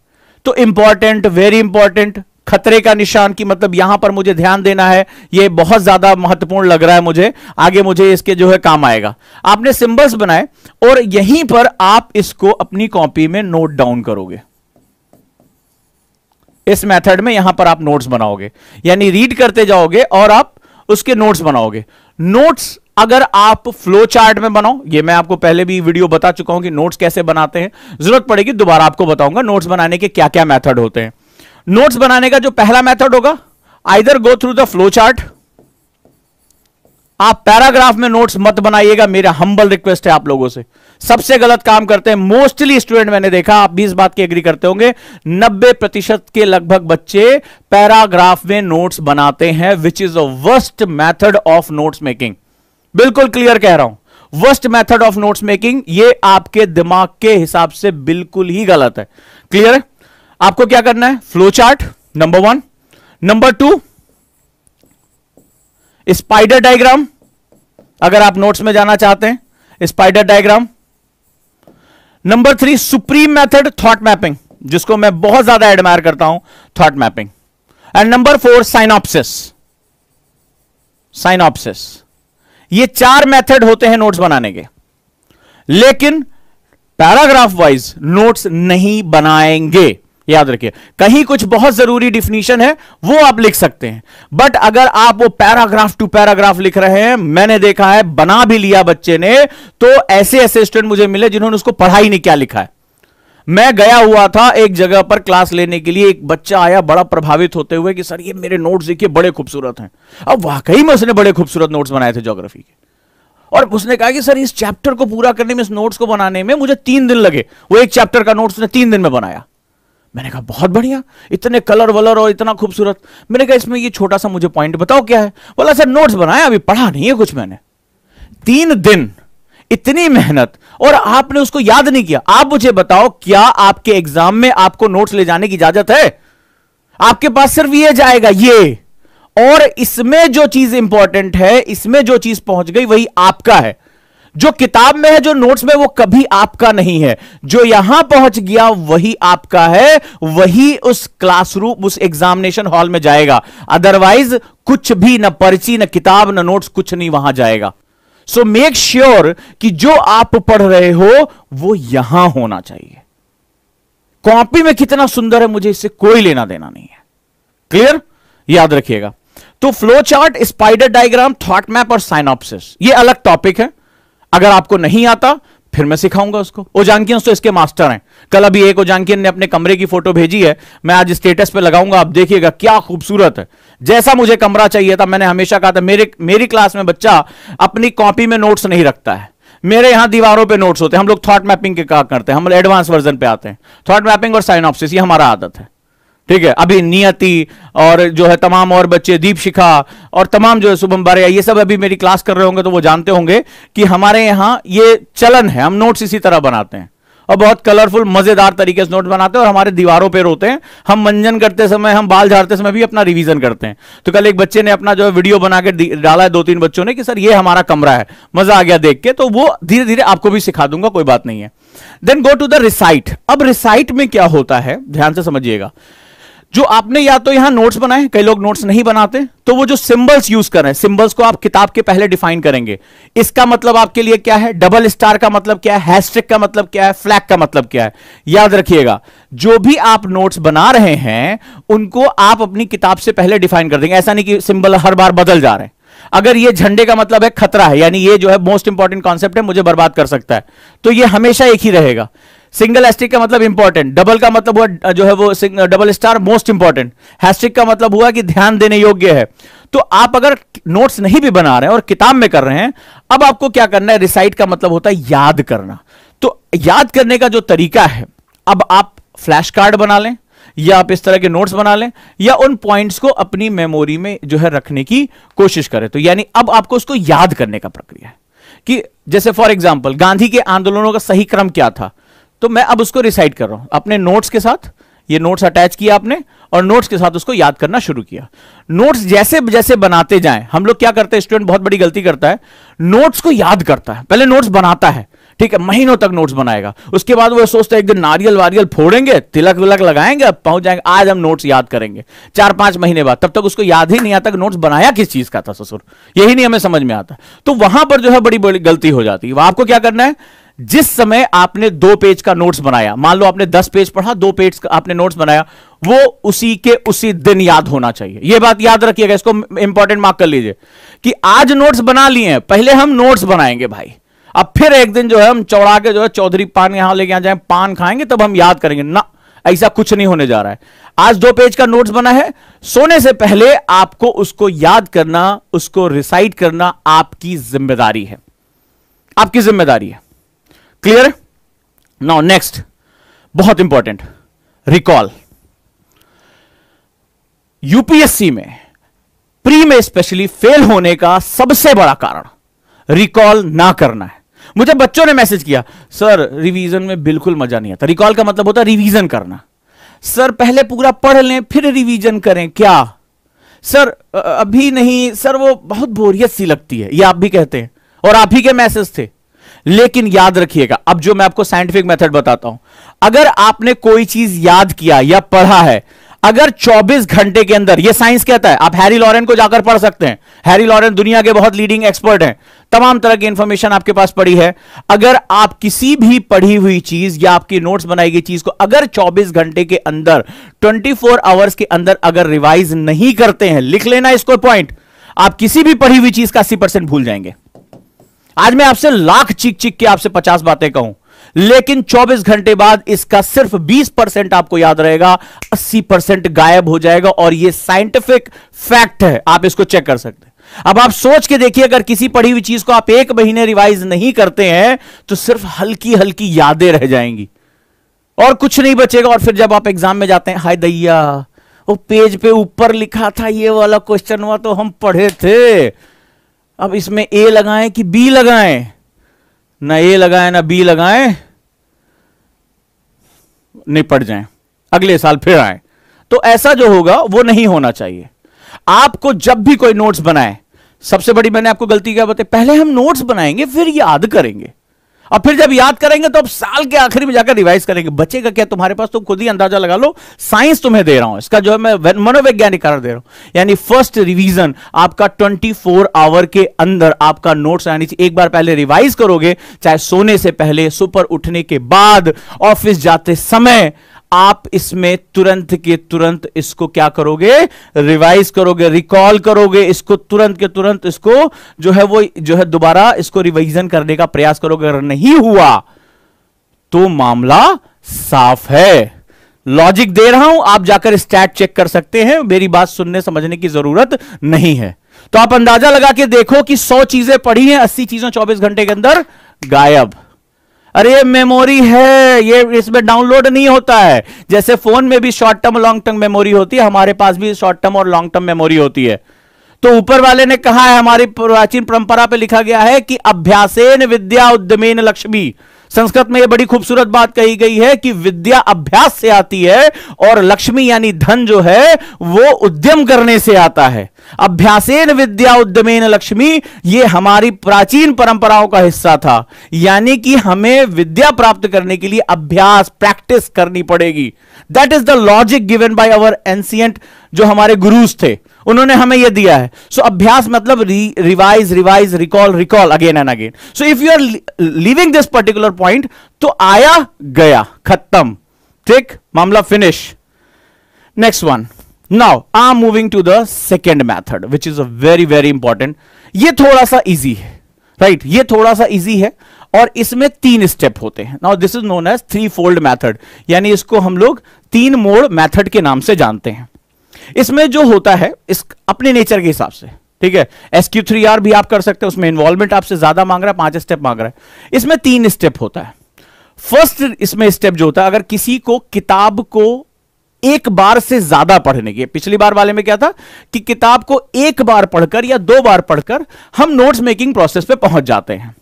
तो इंपॉर्टेंट, वेरी इंपॉर्टेंट, खतरे का निशान की मतलब यहां पर मुझे ध्यान देना है, यह बहुत ज्यादा महत्वपूर्ण लग रहा है मुझे, आगे मुझे इसके जो है काम आएगा। आपने सिंबल्स बनाए और यहीं पर आप इसको अपनी कॉपी में नोट डाउन करोगे। इस मेथड में यहां पर आप नोट्स बनाओगे, यानी रीड करते जाओगे और आप उसके नोट्स बनाओगे। नोट्स अगर आप फ्लो चार्ट में बनाओ, ये मैं आपको पहले भी वीडियो बता चुका हूं कि नोट्स कैसे बनाते हैं, जरूरत पड़ेगी दोबारा आपको बताऊंगा नोट्स बनाने के क्या क्या मेथड होते हैं। नोट्स बनाने का जो पहला मेथड होगा, either go through the flow chart. आप पैराग्राफ में नोट्स मत बनाइएगा, मेरा हम्बल रिक्वेस्ट है आप लोगों से। सबसे गलत काम करते हैं मोस्टली स्टूडेंट, मैंने देखा, आप भी इस बात के एग्री करते होंगे, 90% के लगभग बच्चे पैराग्राफ में नोट्स बनाते हैं, विच is a worst method of notes making. बिल्कुल क्लियर कह रहा हूं, worst method of notes making, ये आपके दिमाग के हिसाब से बिल्कुल ही गलत है। क्लियर है? आपको क्या करना है? Flow chart number 1, number 2 spider diagram, अगर आप नोट्स में जाना चाहते हैं, spider diagram. Number 3 supreme method, thought mapping, जिसको मैं बहुत ज्यादा एडमायर करता हूं, thought mapping. And number 4 synopsis. Synopsis, ये 4 मेथड होते हैं नोट्स बनाने के, लेकिन पैराग्राफ वाइज नोट्स नहीं बनाएंगे, याद रखिए। कहीं कुछ बहुत जरूरी डिफिनीशन है वो आप लिख सकते हैं, बट अगर आप वो पैराग्राफ टू पैराग्राफ लिख रहे हैं, मैंने देखा है, बना भी लिया बच्चे ने, तो ऐसे ऐसे स्टूडेंट मुझे मिले जिन्होंने उसको पढ़ा ही नहीं क्या लिखा है। मैं गया हुआ था एक जगह पर क्लास लेने के लिए, एक बच्चा आया बड़ा प्रभावित होते हुए कि सर ये मेरे नोट्स देखिए बड़े खूबसूरत हैं। अब वाकई में उसने बड़े खूबसूरत नोट्स बनाए थे ज्योग्राफी के, और उसने कहा कि सर इस चैप्टर को पूरा करने में, इस नोट्स को बनाने में मुझे 3 दिन लगे। वो एक चैप्टर का नोट्स उसने 3 दिन में बनाया। मैंने कहा बहुत बढ़िया, इतने कलर वलर और इतना खूबसूरत। मैंने कहा इसमें ये छोटा सा मुझे पॉइंट बताओ क्या है? बोला सर नोट्स बनाया, अभी पढ़ा नहीं है कुछ मैंने। 3 दिन, इतनी मेहनत, और आपने उसको याद नहीं किया। आप मुझे बताओ, क्या आपके एग्जाम में आपको नोट्स ले जाने की इजाजत है? आपके पास सिर्फ ये जाएगा, ये, और इसमें जो चीज इंपॉर्टेंट है, इसमें जो चीज पहुंच गई वही आपका है। जो किताब में है, जो नोट्स में, वो कभी आपका नहीं है। जो यहां पहुंच गया वही आपका है, वही उस क्लासरूम, उस एग्जामिनेशन हॉल में जाएगा। अदरवाइज कुछ भी, न पर्ची, न किताब, न नोट्स, कुछ नहीं वहां जाएगा। सो मेक श्योर कि जो आप पढ़ रहे हो वो यहां होना चाहिए। कॉपी में कितना सुंदर है, मुझे इससे कोई लेना देना नहीं है। क्लियर? याद रखिएगा। तो flow chart, spider diagram, thought map और साइनॉप्सिस, ये अलग टॉपिक है। अगर आपको नहीं आता फिर मैं सिखाऊंगा उसको। ओजांकियंस तो इसके मास्टर हैं। कल अभी एक ओजांकियन ने अपने कमरे की फोटो भेजी है, मैं आज स्टेटस पे लगाऊंगा, आप देखिएगा क्या खूबसूरत है। जैसा मुझे कमरा चाहिए था, मैंने हमेशा कहा था, मेरी क्लास में बच्चा अपनी कॉपी में नोट्स नहीं रखता है। मेरे यहां दीवारों पे नोट्स होते हैं। हम लोग थॉट मैपिंग के काम करते हैं, हम एडवांस वर्जन पे आते हैं। थॉट मैपिंग और साइनॉप्सिस, ये हमारा आदत है। ठीक है, अभी नियति और जो है तमाम और बच्चे, दीपशिखा और तमाम जो है शुभम बारिया, ये सब अभी मेरी क्लास कर रहे होंगे तो वो जानते होंगे कि हमारे यहां ये चलन है, हम नोट्स इसी तरह बनाते हैं और बहुत कलरफुल मजेदार तरीके से नोट्स बनाते हैं, और हमारे दीवारों पे रोते हैं। हम मंजन करते समय, हम बाल झाड़ते समय भी अपना रिवीजन करते हैं। तो कल एक बच्चे ने अपना जो है वीडियो बना के डाला है, 2-3 बच्चों ने, कि सर ये हमारा कमरा है, मजा आ गया देख के। तो वो धीरे धीरे आपको भी सिखा दूंगा, कोई बात नहीं है। Then go to the recite. अब रिसाइट में क्या होता है, ध्यान से समझिएगा। जो आपने या तो यहां नोट्स बनाए, कई लोग नोट्स नहीं बनाते, तो वो जो सिंबल्स यूज कर रहे हैं, सिंबल्स को आप किताब के पहले डिफाइन करेंगे। इसका मतलब आपके लिए क्या है, डबल स्टार का मतलब क्या है, हैशटैग का मतलब क्या है, फ्लैग का मतलब क्या है। याद रखिएगा, जो भी आप नोट्स बना रहे हैं उनको आप अपनी किताब से पहले डिफाइन कर देंगे। ऐसा नहीं कि सिंबल हर बार बदल जा रहे हैं। अगर ये झंडे का मतलब है खतरा है, यानी ये जो है मोस्ट इंपॉर्टेंट कॉन्सेप्ट है, मुझे बर्बाद कर सकता है, तो ये हमेशा एक ही रहेगा। सिंगल एस्ट्रिक का मतलब इंपॉर्टेंट, डबल का मतलब हुआ जो है वो डबल स्टार मोस्ट इंपॉर्टेंट, हैस्ट्रिक का मतलब हुआ कि ध्यान देने योग्य है। तो आप अगर नोट्स नहीं भी बना रहे हैं और किताब में कर रहे हैं, अब आपको क्या करना है, रिसाइट का मतलब होता है याद करना। तो याद करने का जो तरीका है, अब आप फ्लैश कार्ड बना लें, या आप इस तरह के नोट्स बना लें, या उन पॉइंट्स को अपनी मेमोरी में जो है रखने की कोशिश करें। तो यानी अब आपको उसको याद करने का प्रक्रिया है कि जैसे फॉर एग्जांपल गांधी के आंदोलनों का सही क्रम क्या था, तो मैं अब उसको रिसाइट कर रहा हूं अपने नोट्स के साथ, ये नोट्स अटैच किया आपने और नोट्स के साथ उसको याद करना शुरू किया। नोट्स जैसे जैसे बनाते जाएं, हम लोग क्या करते हैं, स्टूडेंट बहुत बड़ी गलती करता है, नोट्स को याद करता है, पहले नोट्स बनाता है, ठीक है, महीनों तक नोट्स बनाएगा, उसके बाद वो सोचता है एक दिन नारियल वारियल फोड़ेंगे, तिलक विलक लगाएंगे, पहुंच जाएंगे, आज हम नोट्स याद करेंगे। 4-5 महीने बाद तब तक उसको याद ही नहीं आता कि नोट्स बनाया किस चीज का था ससुर, यही नहीं हमें समझ में आता। तो वहां पर जो है बड़ी बड़ी गलती हो जाती है। वहां आपको क्या करना है, जिस समय आपने 2 पेज का नोट्स बनाया, मान लो आपने 10 पेज पढ़ा, 2 पेज का आपने नोट्स बनाया, वो उसी के उसी दिन याद होना चाहिए। यह बात याद रखिएगा, इसको इंपॉर्टेंट मार्क कर लीजिए कि आज नोट्स बना लिए हैं, पहले हम नोट्स बनाएंगे भाई, अब फिर एक दिन जो है हम चौड़ा के जो है चौधरी पान यहां लेके आ जाए, पान खाएंगे तब हम याद करेंगे ना, ऐसा कुछ नहीं होने जा रहा है। आज 2 पेज का नोट्स बना है, सोने से पहले आपको उसको याद करना, उसको रिसाइट करना आपकी जिम्मेदारी है, आपकी जिम्मेदारी है। क्लियर? नाउ नेक्स्ट, बहुत इंपॉर्टेंट, रिकॉल। यूपीएससी में प्री में स्पेशली फेल होने का सबसे बड़ा कारण रिकॉल ना करना है। मुझे बच्चों ने मैसेज किया, सर रिवीजन में बिल्कुल मजा नहीं आता। रिकॉल का मतलब होता है रिवीजन करना। सर पहले पूरा पढ़ लें फिर रिवीजन करें क्या? सर अभी नहीं सर, वो बहुत बोरियत सी लगती है, ये आप भी कहते हैं और आप ही के मैसेज थे। लेकिन याद रखिएगा, अब जो मैं आपको साइंटिफिक मेथड बताता हूं, अगर आपने कोई चीज याद किया या पढ़ा है, अगर 24 घंटे के अंदर, यह साइंस कहता है, आप हैरी लॉरेन को जाकर पढ़ सकते हैं, हैरी लॉरेन दुनिया के बहुत लीडिंग एक्सपर्ट हैं, तमाम तरह की इंफॉर्मेशन आपके पास पड़ी है। अगर आप किसी भी पढ़ी हुई चीज या आपकी नोट्स बनाई गई चीज को अगर 24 घंटे के अंदर, 24 आवर्स के अंदर अगर रिवाइज नहीं करते हैं, लिख लेना इसको पॉइंट, आप किसी भी पढ़ी हुई चीज का 80% भूल जाएंगे। आज मैं आपसे लाख चीख चीख के आपसे 50 बातें कहूं, लेकिन 24 घंटे बाद इसका सिर्फ 20% आपको याद रहेगा, 80% गायब हो जाएगा। और यह साइंटिफिक फैक्ट है, आप इसको चेक कर सकते हैं। अब आप सोच के देखिए, अगर किसी पढ़ी हुई चीज को आप 1 महीने रिवाइज नहीं करते हैं तो सिर्फ हल्की हल्की यादें रह जाएंगी और कुछ नहीं बचेगा। और फिर जब आप एग्जाम में जाते हैं, हाय दैया वो पेज पे ऊपर लिखा था ये वाला क्वेश्चन हुआ तो हम पढ़े थे, अब इसमें ए लगाएं कि बी लगाएं? ना ए लगाएं ना बी लगाएं, निपट जाएं, अगले साल फिर आए। तो ऐसा जो होगा वो नहीं होना चाहिए। आपको जब भी कोई नोट्स बनाए, सबसे बड़ी मैंने आपको गलती क्या बताई, पहले हम नोट्स बनाएंगे फिर याद करेंगे, और फिर जब याद करेंगे तो अब साल के आखिरी में जाकर रिवाइज करेंगे। बचेगा क्या तुम्हारे पास? तुम खुद ही अंदाजा लगा लो। साइंस तुम्हें दे रहा हूं, इसका जो है मैं मनोवैज्ञानिक कारण दे रहा हूं। यानी फर्स्ट रिवीजन आपका 24 आवर के अंदर आपका नोट्स आनी चाहिए। एक बार पहले रिवाइज करोगे, चाहे सोने से पहले, सुपर उठने के बाद, ऑफिस जाते समय, आप इसमें तुरंत के तुरंत इसको क्या करोगे? रिवाइज करोगे, रिकॉल करोगे, इसको तुरंत के तुरंत इसको जो है वो जो है दोबारा इसको रिवीजन करने का प्रयास करोगे। अगर नहीं हुआ तो मामला साफ है। लॉजिक दे रहा हूं, आप जाकर स्टैट चेक कर सकते हैं, मेरी बात सुनने समझने की जरूरत नहीं है। तो आप अंदाजा लगा के देखो कि 100 चीजें पढ़ी हैं, 80 चीजें 24 घंटे के अंदर गायब। अरे मेमोरी है, ये इसमें डाउनलोड नहीं होता है। जैसे फोन में भी short term long term memory होती है, हमारे पास भी शॉर्ट टर्म और लॉन्ग टर्म मेमोरी होती है। तो ऊपर वाले ने कहा है, हमारी प्राचीन परंपरा पे लिखा गया है कि अभ्यासेन विद्या उद्यमेन लक्ष्मी। संस्कृत में यह बड़ी खूबसूरत बात कही गई है कि विद्या अभ्यास से आती है और लक्ष्मी यानी धन जो है वो उद्यम करने से आता है। अभ्यासेन विद्या उद्यमेन लक्ष्मी, ये हमारी प्राचीन परंपराओं का हिस्सा था। यानी कि हमें विद्या प्राप्त करने के लिए अभ्यास, प्रैक्टिस करनी पड़ेगी। That is the logic given by our ancient, जो हमारे गुरुज थे, उन्होंने हमें यह दिया है। सो अभ्यास मतलब revise, revise, recall, recall again and again. So if you are leaving this particular point, तो आया गया, खत्म, ठीक, मामला finish. Next one, now I am moving to the second method which is a very very important. ये थोड़ा सा easy है, राइट, ये थोड़ा सा इजी है और इसमें 3 स्टेप होते हैं। Now this is known as 3-fold method, यानी इसको हम लोग 3 मोड मैथड के नाम से जानते हैं। इसमें जो होता है इस अपने नेचर के हिसाब से, ठीक है, SQ3R भी आप कर सकते हैं, उसमें इन्वॉल्वमेंट आपसे ज्यादा मांग रहा है, 5 स्टेप मांग रहा है। इसमें 3 स्टेप होता है। फर्स्ट इसमें स्टेप जो होता है, अगर किसी को किताब को एक बार से ज्यादा पढ़ने की, पिछली बार वाले में क्या था कि किताब को एक बार पढ़कर या 2 बार पढ़कर हम नोट्स मेकिंग प्रोसेस पे पहुंच जाते हैं।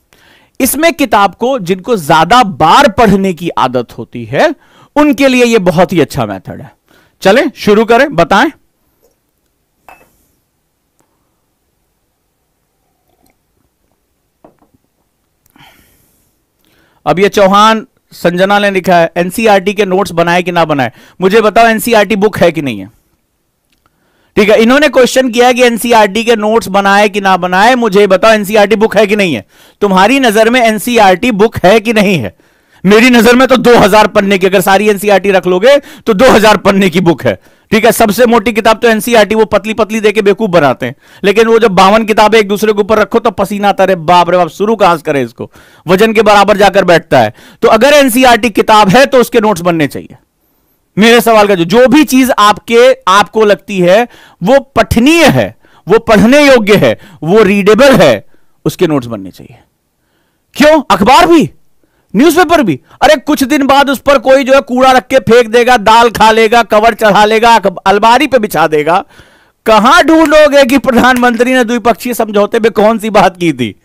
इसमें किताब को जिनको ज्यादा बार पढ़ने की आदत होती है उनके लिए यह बहुत ही अच्छा मेथड है। चलें शुरू करें, बताएं। अब ये चौहान संजना ने लिखा है एनसीईआरटी के नोट्स बनाए कि ना बनाए। मुझे बताओ एनसीईआरटी बुक है कि नहीं है? ठीक है, इन्होंने क्वेश्चन किया कि एनसीईआरटी के नोट्स बनाए कि ना बनाए। मुझे बताओ एनसीईआरटी बुक है कि नहीं है? तुम्हारी नजर में एनसीईआरटी बुक है कि नहीं है? मेरी नजर में तो 2000 पन्ने की, अगर सारी एनसीईआरटी रख लोगे तो 2000 पन्ने की बुक है। ठीक है, सबसे मोटी किताब तो एनसीईआरटी, वो पतली पतली देके बेवकूफ बनाते हैं, लेकिन वो जब 52 किताबें एक दूसरे के ऊपर रखो तो पसीना आता है, बाप रे बाप, शुरू कहां से करें इसको, वजन के बराबर जाकर बैठता है। तो अगर एनसीईआरटी किताब है तो उसके नोट्स बनने चाहिए। मेरे सवाल का जो भी चीज आपको लगती है वो पठनीय है, वो पढ़ने योग्य है, वो रीडेबल है, उसके नोट्स बनने चाहिए। क्यों? अखबार भी, न्यूज़पेपर भी। अरे कुछ दिन बाद उस पर कोई जो है कूड़ा रख के फेंक देगा, दाल खा लेगा, कवर चढ़ा लेगा, अलमारी पे बिछा देगा। कहां ढूंढोगे कि प्रधानमंत्री ने द्विपक्षीय समझौते में कौन सी बात की थी?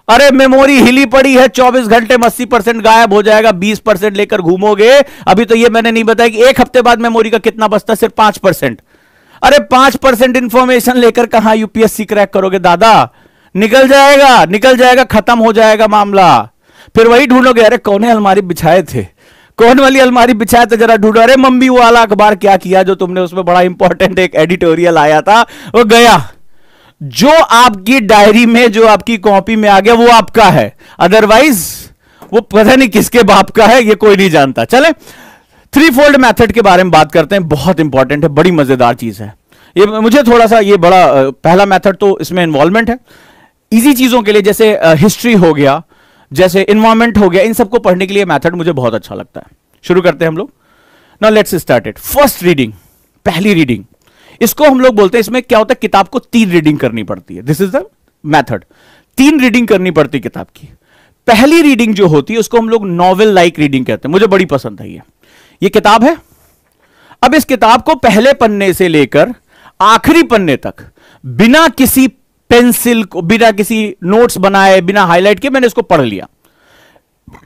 अरे मेमोरी हिली पड़ी है, 24 घंटे में 80% गायब हो जाएगा, 20% लेकर घूमोगे। अभी तो ये मैंने नहीं बताया कि एक हफ्ते बाद मेमोरी का कितना बचता है, सिर्फ 5%। अरे 5% इंफॉर्मेशन लेकर कहां यूपीएससी क्रैक करोगे दादा? निकल जाएगा, खत्म हो जाएगा मामला। फिर वही ढूंढोगे, अरे कौन अलमारी बिछाए थे, कौन वाली अलमारी बिछाए थे, जरा ढूंढो। अरे मम्मी वो वाला अखबार क्या किया जो तुमने उसमें बड़ा इंपॉर्टेंट एक एडिटोरियल आया था, वो गया। जो आपकी डायरी में, जो आपकी कॉपी में आ गया वो आपका है, अदरवाइज वो पता नहीं किसके बाप का है, ये कोई नहीं जानता। चले थ्री फोल्ड मेथड के बारे में बात करते हैं, बहुत इंपॉर्टेंट है, बड़ी मजेदार चीज है ये। मुझे थोड़ा सा ये बड़ा पहला मेथड तो इसमें इन्वॉल्वमेंट है। इजी चीजों के लिए जैसे हिस्ट्री हो गया, जैसे इन्वायरमेंट हो गया, इन सबको पढ़ने के लिए मेथड मुझे बहुत अच्छा लगता है। शुरू करते हैं हम लोग। Now let's start it. First reading, पहली रीडिंग, इसको हम लोग बोलते हैं, इसमें क्या होता है, किताब को 3 रीडिंग करनी पड़ती है। This is the method. 3 reading करनी पड़ती है किताब की। पहली रीडिंग जो होती है उसको हम लोग नॉवेल लाइक रीडिंग कहते हैं। मुझे बड़ी पसंद है ये किताब है। अब इस किताब को पहले पन्ने से लेकर आखिरी पन्ने तक बिना किसी पेंसिल को, बिना किसी नोट्स बनाए, बिना हाईलाइट के मैंने इसको पढ़ लिया।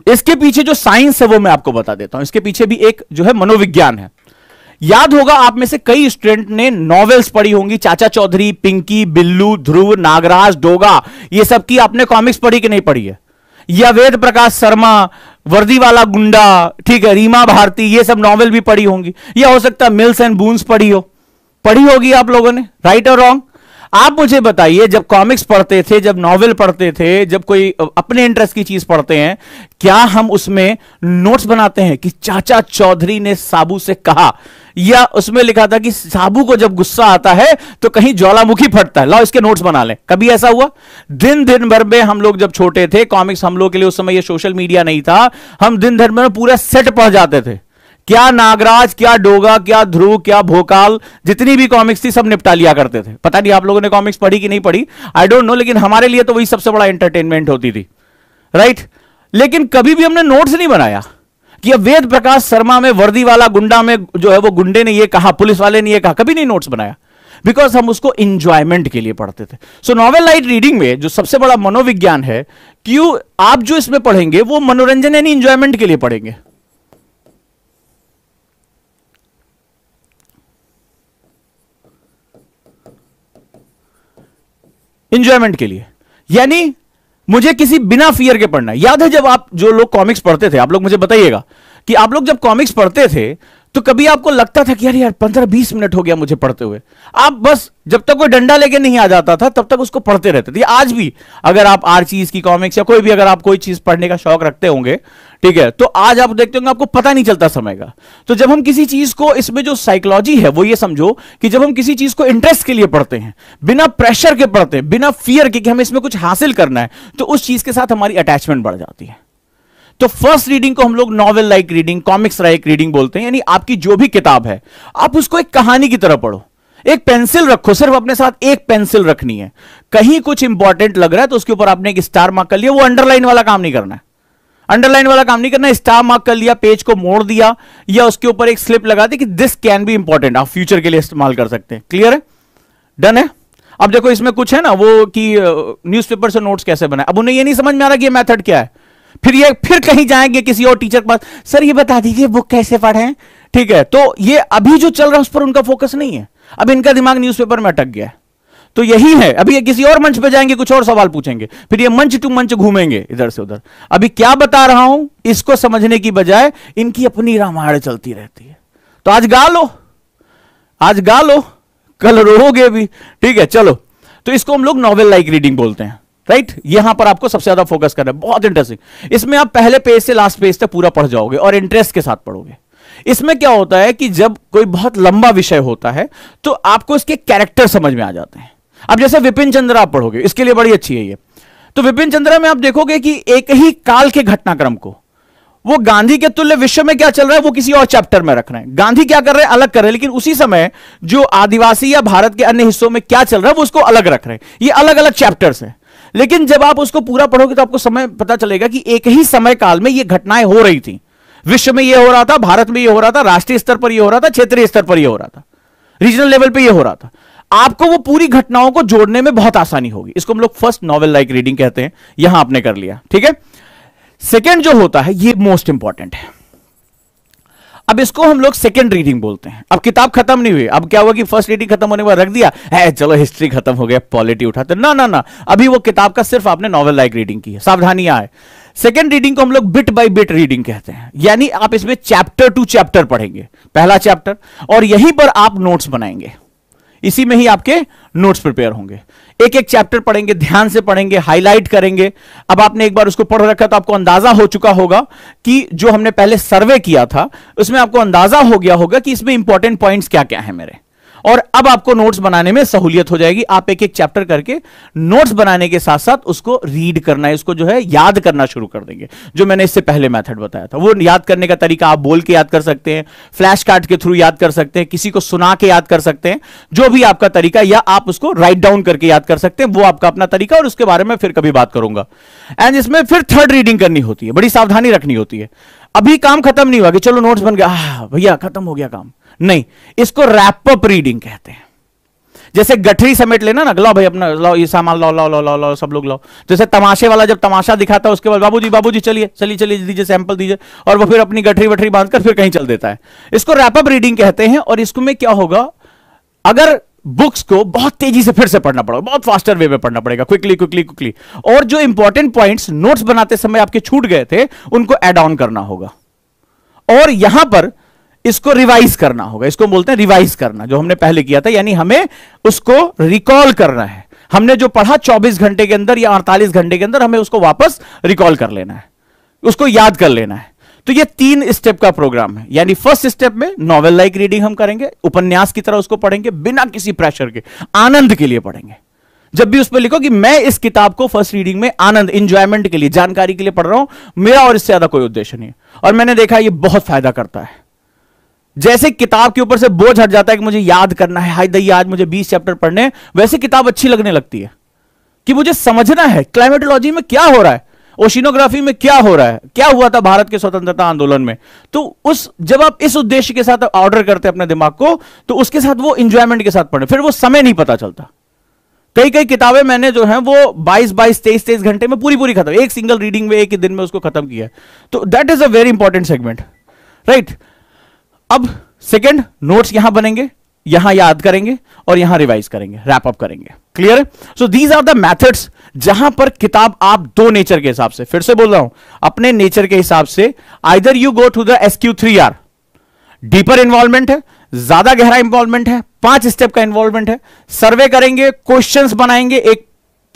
इसके पीछे जो साइंस है वो मैं आपको बता देता हूं। इसके पीछे भी एक जो है मनोविज्ञान है। याद होगा आप में से कई स्टूडेंट ने नॉवेल्स पढ़ी होंगी, चाचा चौधरी, पिंकी, बिल्लू, ध्रुव, नागराज, डोगा, ये सब की आपने कॉमिक्स पढ़ी कि नहीं पढ़ी है? या वेद प्रकाश शर्मा, वर्दी वाला गुंडा, ठीक है, रीमा भारती, ये सब नॉवेल भी पढ़ी होंगी। या हो सकता है मिल्स एंड बून्स पढ़ी होगी आप लोगों ने, राइट और रॉन्ग? आप मुझे बताइए, जब कॉमिक्स पढ़ते थे, जब नॉवेल पढ़ते थे, जब कोई अपने इंटरेस्ट की चीज पढ़ते हैं, क्या हम उसमें नोट्स बनाते हैं कि चाचा चौधरी ने साबू से कहा, या उसमें लिखा था कि साबू को जब गुस्सा आता है तो कहीं ज्वालामुखी फटता है, लाओ इसके नोट्स बना लें? कभी ऐसा हुआ? दिन भर में हम लोग जब छोटे थे, कॉमिक्स हम लोग के लिए उस समय ये सोशल मीडिया नहीं था, हम दिन भर में पूरा सेट पढ़ जाते थे। क्या नागराज, क्या डोगा, क्या ध्रुव, क्या भोकाल, जितनी भी कॉमिक्स थी सब निपटा लिया करते थे। पता नहीं आप लोगों ने कॉमिक्स पढ़ी कि नहीं पढ़ी, आई डोंट नो, लेकिन हमारे लिए तो वही सबसे बड़ा एंटरटेनमेंट होती थी, राइट? लेकिन कभी भी हमने नोट्स नहीं बनाया कि अब वेद प्रकाश शर्मा में, वर्दी वाला गुंडा में जो है वो गुंडे ने ये कहा, पुलिस वाले ने ये कहा, कभी नहीं नोट्स बनाया, बिकॉज हम उसको इंजॉयमेंट के लिए पढ़ते थे। सो नॉवेल लाइट रीडिंग में जो सबसे बड़ा मनोविज्ञान है, क्यों आप जो इसमें पढ़ेंगे वो मनोरंजन यानी इंजॉयमेंट के लिए पढ़ेंगे। इंजॉयमेंट के लिए, यानी मुझे किसी बिना फियर के पढ़ना है। याद है जब आप जो लोग कॉमिक्स पढ़ते थे, आप लोग मुझे बताइएगा कि आप लोग जब कॉमिक्स पढ़ते थे तो कभी आपको लगता था कि यार 15-20 मिनट हो गया मुझे पढ़ते हुए, आप बस जब तक कोई डंडा लेके नहीं आ जाता था तब तक उसको पढ़ते रहते थे। आज भी अगर आप आर्चीज की कॉमिक्स या कोई भी, अगर आप कोई चीज पढ़ने का शौक रखते होंगे, ठीक है, तो आज आप देखते होंगे आपको पता नहीं चलता समय का। तो जब हम किसी चीज को, इसमें जो साइकोलॉजी है वो ये समझो कि जब हम किसी चीज को इंटरेस्ट के लिए पढ़ते हैं, बिना प्रेशर के पढ़ते हैं, बिना फियर के कि हमें इसमें कुछ हासिल करना है, तो उस चीज के साथ हमारी अटैचमेंट बढ़ जाती है। तो फर्स्ट रीडिंग को हम लोग novel like reading, comics like reading बोलते हैं। यानी आपकी जो भी किताब है आप उसको एक कहानी की तरह पढ़ो। एक पेंसिल रखो, सिर्फ अपने साथ एक पेंसिल रखनी है। कहीं कुछ इंपॉर्टेंट लग रहा है तो उसके ऊपर आपने एक स्टार मार्क कर लिया, वो अंडरलाइन वाला काम नहीं करना है। अंडरलाइन वाला काम नहीं करना है, स्टार मार्क कर लिया, पेज को मोड़ दिया, या उसके ऊपर एक स्लिप लगा दी कि दिस कैन बी इंपॉर्टेंट, आप फ्यूचर के लिए इस्तेमाल कर सकते हैं। क्लियर है? डन है? अब देखो इसमें कुछ है ना वो कि न्यूज़पेपर से नोट्स कैसे बनाए। अब उन्हें ये नहीं समझ में आ रहा कि ये मेथड क्या है। फिर कहीं जाएंगे किसी और टीचर के पास, सर ये बता दीजिए बुक कैसे पढ़ें, ठीक है। तो ये अभी जो चल रहा है उस पर उनका फोकस नहीं है, अब इनका दिमाग न्यूज़पेपर में अटक गया है। तो यही है, अभी ये किसी और मंच पे जाएंगे, कुछ और सवाल पूछेंगे, फिर ये मंच टू मंच घूमेंगे इधर से उधर। अभी क्या बता रहा हूं इसको समझने की बजाय इनकी अपनी रामायण चलती रहती है। तो आज गा लो, आज गा लो, कल रोओगे भी, ठीक है। चलो, तो इसको हम लोग नॉवेल लाइक रीडिंग बोलते हैं, राइट। यहां पर आपको सबसे ज्यादा फोकस करना है, बहुत इंटरेस्टिंग। इसमें आप पहले पेज से लास्ट पेज तक पूरा पढ़ जाओगे और इंटरेस्ट के साथ पढ़ोगे। इसमें क्या होता है कि जब कोई बहुत लंबा विषय होता है तो आपको इसके कैरेक्टर समझ में आ जाते हैं। अब जैसे विपिन चंद्रा आप पढ़ोगे, इसके लिए बड़ी अच्छी है ये। तो विपिन चंद्रा में आप देखोगे कि एक ही काल के घटनाक्रम को वो गांधी के तुल्य विश्व में क्या चल रहा है वो किसी और चैप्टर में रख रहे हैं। गांधी क्या कर रहे हैं अलग कर रहे हैं, लेकिन उसी समय जो आदिवासी या भारत के अन्य हिस्सों में क्या चल रहा है वो उसको अलग रख रहे हैं। ये अलग अलग चैप्टर्स हैं, लेकिन जब आप उसको पूरा पढ़ोगे तो आपको समय पता चलेगा कि एक ही समय काल में ये घटनाएं हो रही थी। विश्व में ये हो रहा था, भारत में ये हो रहा था, राष्ट्रीय स्तर पर ये हो रहा था, क्षेत्रीय स्तर पर ये हो रहा था, रीजनल लेवल पे ये हो रहा था। आपको वो पूरी घटनाओं को जोड़ने में बहुत आसानी होगी। इसको हम लोग फर्स्ट नॉवेल लाइक रीडिंग कहते हैं। यहां आपने कर लिया, ठीक है। सेकेंड जो होता है ये मोस्ट इंपॉर्टेंट है। अब इसको हम लोग सेकेंड रीडिंग बोलते हैं। अब किताब खत्म नहीं हुई, अब क्या हुआ कि फर्स्ट रीडिंग खत्म होने के बाद रख दिया है, चलो हिस्ट्री खत्म हो गया, पॉलिटी उठाते, ना ना ना, अभी वो किताब का सिर्फ आपने नॉवेल लाइक रीडिंग की है। सावधानियां है, सेकेंड रीडिंग को हम लोग बिट बाय बिट रीडिंग कहते हैं, यानी आप इसमें चैप्टर टू चैप्टर पढ़ेंगे, पहला चैप्टर, और यहीं पर आप नोट्स बनाएंगे, इसी में ही आपके नोट्स प्रिपेयर होंगे। एक एक चैप्टर पढ़ेंगे, ध्यान से पढ़ेंगे, हाईलाइट करेंगे। अब आपने एक बार उसको पढ़ रखा तो आपको अंदाजा हो चुका होगा कि जो हमने पहले सर्वे किया था उसमें आपको अंदाजा हो गया होगा कि इसमें इंपॉर्टेंट पॉइंट्स क्या क्या है मेरे, और अब आपको नोट्स बनाने में सहूलियत हो जाएगी। आप एक एक चैप्टर करके नोट्स बनाने के साथ साथ उसको रीड करना है, उसको जो है याद करना शुरू कर देंगे। जो मैंने इससे पहले मेथड बताया था वो याद करने का तरीका आप बोल के याद कर सकते हैं, फ्लैश कार्ड के थ्रू याद कर सकते हैं, किसी को सुना के याद कर सकते हैं, जो भी आपका तरीका, या आप उसको राइट डाउन करके याद कर सकते हैं, वो आपका अपना तरीका, और उसके बारे में फिर कभी बात करूंगा। एंड इसमें फिर थर्ड रीडिंग करनी होती है, बड़ी सावधानी रखनी होती है। अभी काम खत्म नहीं हुआ कि चलो नोट्स बन गया, भैया खत्म हो गया काम, नहीं, इसको रैप अप रीडिंग कहते हैं। जैसे गठरी समेट लेना ना, लाओ भाई अपना, लाओ ये सामान, लाओ लाओ लाओ लाओ लाओ, सब लोग लाओ। जैसे तमाशे वाला जब तमाशा दिखाता है उसके बाद बाबूजी बाबूजी चलिए चलिए चलिए दीजिए, सैंपल दीजिए, और वो फिर अपनी गठरी वठरी बांधकर फिर कहीं चल देता है। इसको रैप अप रीडिंग कहते हैं। और इसको में क्या होगा, अगर बुक्स को बहुत तेजी से फिर से पढ़ना पड़ेगा, बहुत फास्टर वे में पढ़ना पड़ेगा, क्विकली क्विकली क्विकली, और जो इंपॉर्टेंट पॉइंट्स नोट्स बनाते समय आपके छूट गए थे उनको ऐड ऑन करना होगा, और यहां पर इसको रिवाइज करना होगा। इसको बोलते हैं रिवाइज करना, जो हमने पहले किया था, यानी हमें उसको रिकॉल करना है। हमने जो पढ़ा 24 घंटे के अंदर या 48 घंटे के अंदर हमें उसको वापस रिकॉल कर लेना है, उसको याद कर लेना है। तो ये 3 स्टेप का प्रोग्राम है। यानी फर्स्ट स्टेप में नॉवेल लाइक रीडिंग हम करेंगे, उपन्यास की तरह उसको पढ़ेंगे, बिना किसी प्रेशर के, आनंद के लिए पढ़ेंगे। जब भी उस पर लिखो कि मैं इस किताब को फर्स्ट रीडिंग में आनंद, इंजॉयमेंट के लिए, जानकारी के लिए पढ़ रहा हूं, मेरा और इससे ज्यादा कोई उद्देश्य नहीं है। और मैंने देखा ये बहुत फायदा करता है। जैसे किताब के ऊपर से बोझ हट जाता है कि मुझे याद करना है, हाय दैया आज मुझे 20 चैप्टर पढ़ने हैं, वैसे किताब अच्छी लगने लगती है कि मुझे समझना है क्लाइमेटोलॉजी में क्या हो रहा है, ओशिनोग्राफी में क्या हो रहा है, क्या हुआ था भारत के स्वतंत्रता आंदोलन में। तो जब आप इस उद्देश्य के साथ ऑर्डर करते हैं अपने दिमाग को, तो उसके साथ वो इंजॉयमेंट के साथ पढ़े, फिर वो समय नहीं पता चलता। कई कई किताबें मैंने जो है वो 22-22, 23-23 घंटे में पूरी खत्म, एक सिंगल रीडिंग में, एक ही दिन में उसको खत्म किया। तो that is a very important segment, right. अब सेकंड, नोट्स यहां बनेंगे, यहां याद करेंगे और यहां रिवाइज करेंगे, रैप अप करेंगे। क्लियर है? So these are the methods जहां पर किताब आप 2 नेचर के हिसाब से, फिर से बोल रहा हूं, अपने नेचर के हिसाब से, either you go to the SQ3R, deeper involvement है, ज्यादा गहरा इन्वॉल्वमेंट है, 5 स्टेप का इन्वॉल्वमेंट है, सर्वे करेंगे, क्वेश्चंस बनाएंगे, एक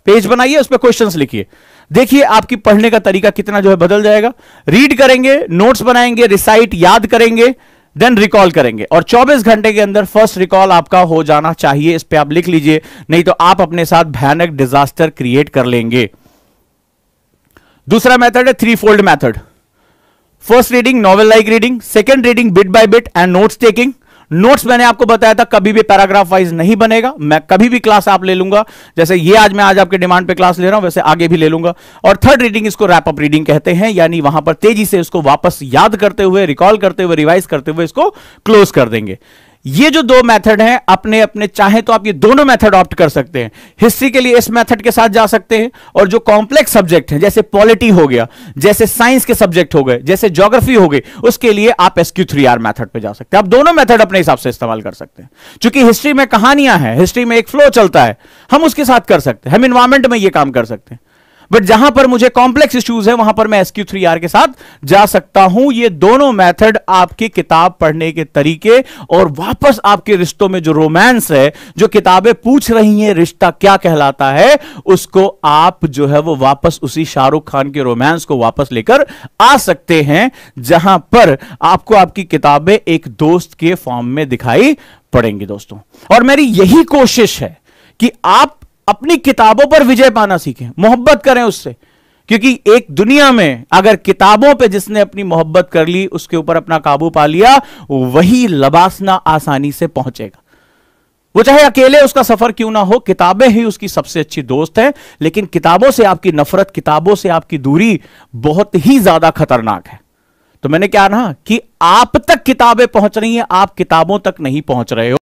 पेज बनाइए, उस पर क्वेश्चंस लिखिए, देखिए आपकी पढ़ने का तरीका कितना जो है बदल जाएगा। रीड करेंगे, नोट्स बनाएंगे, रिसाइट याद करेंगे, देन रिकॉल करेंगे, और 24 घंटे के अंदर फर्स्ट रिकॉल आपका हो जाना चाहिए। इस पे आप लिख लीजिए, नहीं तो आप अपने साथ भयानक डिजास्टर क्रिएट कर लेंगे। दूसरा मेथड है 3-fold method. First reading novel like reading, second reading bit by bit and notes taking. Notes मैंने आपको बताया था कभी भी पैराग्राफ वाइज नहीं बनेगा, मैं कभी भी क्लास आप ले लूंगा, जैसे ये मैं आज आपके डिमांड पे क्लास ले रहा हूं वैसे आगे भी ले लूंगा। और थर्ड रीडिंग इसको रैप अप रीडिंग कहते हैं, यानी वहां पर तेजी से इसको वापस याद करते हुए, रिकॉल करते हुए, रिवाइज करते हुए इसको क्लोज कर देंगे। ये जो दो मेथड हैं, अपने अपने चाहे तो आप ये दोनों मेथड ऑप्ट कर सकते हैं। हिस्ट्री के लिए इस मेथड के साथ जा सकते हैं, और जो कॉम्प्लेक्स सब्जेक्ट हैं जैसे पॉलिटी हो गया, जैसे साइंस के सब्जेक्ट हो गए, जैसे ज्योग्राफी हो गई, उसके लिए आप SQ3R मेथड पे जा सकते हैं। आप दोनों मेथड अपने हिसाब से इस्तेमाल कर सकते हैं। क्योंकि हिस्ट्री में कहानियां हैं, हिस्ट्री में एक फ्लो चलता है, हम उसके साथ कर सकते हैं, हम इन्वायरमेंट में ये काम कर सकते हैं। बट जहां पर मुझे कॉम्प्लेक्स इश्यूज है वहां पर मैं SQ3R के साथ जा सकता हूं। ये दोनों मेथड आपकी किताब पढ़ने के तरीके और वापस आपके रिश्तों में जो रोमांस है, जो किताबें पूछ रही हैं रिश्ता क्या कहलाता है, उसको आप जो है वो वापस उसी शाहरुख खान के रोमांस को वापस लेकर आ सकते हैं, जहां पर आपको आपकी किताबें एक दोस्त के फॉर्म में दिखाई पड़ेंगी दोस्तों। और मेरी यही कोशिश है कि आप अपनी किताबों पर विजय पाना सीखें, मोहब्बत करें उससे। क्योंकि एक दुनिया में अगर किताबों पे जिसने अपनी मोहब्बत कर ली, उसके ऊपर अपना काबू पा लिया, वही लबासना आसानी से पहुंचेगा। वो चाहे अकेले उसका सफर क्यों ना हो, किताबें ही उसकी सबसे अच्छी दोस्त है। लेकिन किताबों से आपकी नफरत, किताबों से आपकी दूरी बहुत ही ज्यादा खतरनाक है। तो मैंने क्या कहा कि आप तक किताबें पहुंच रही हैं, आप किताबों तक नहीं पहुंच रहे हो।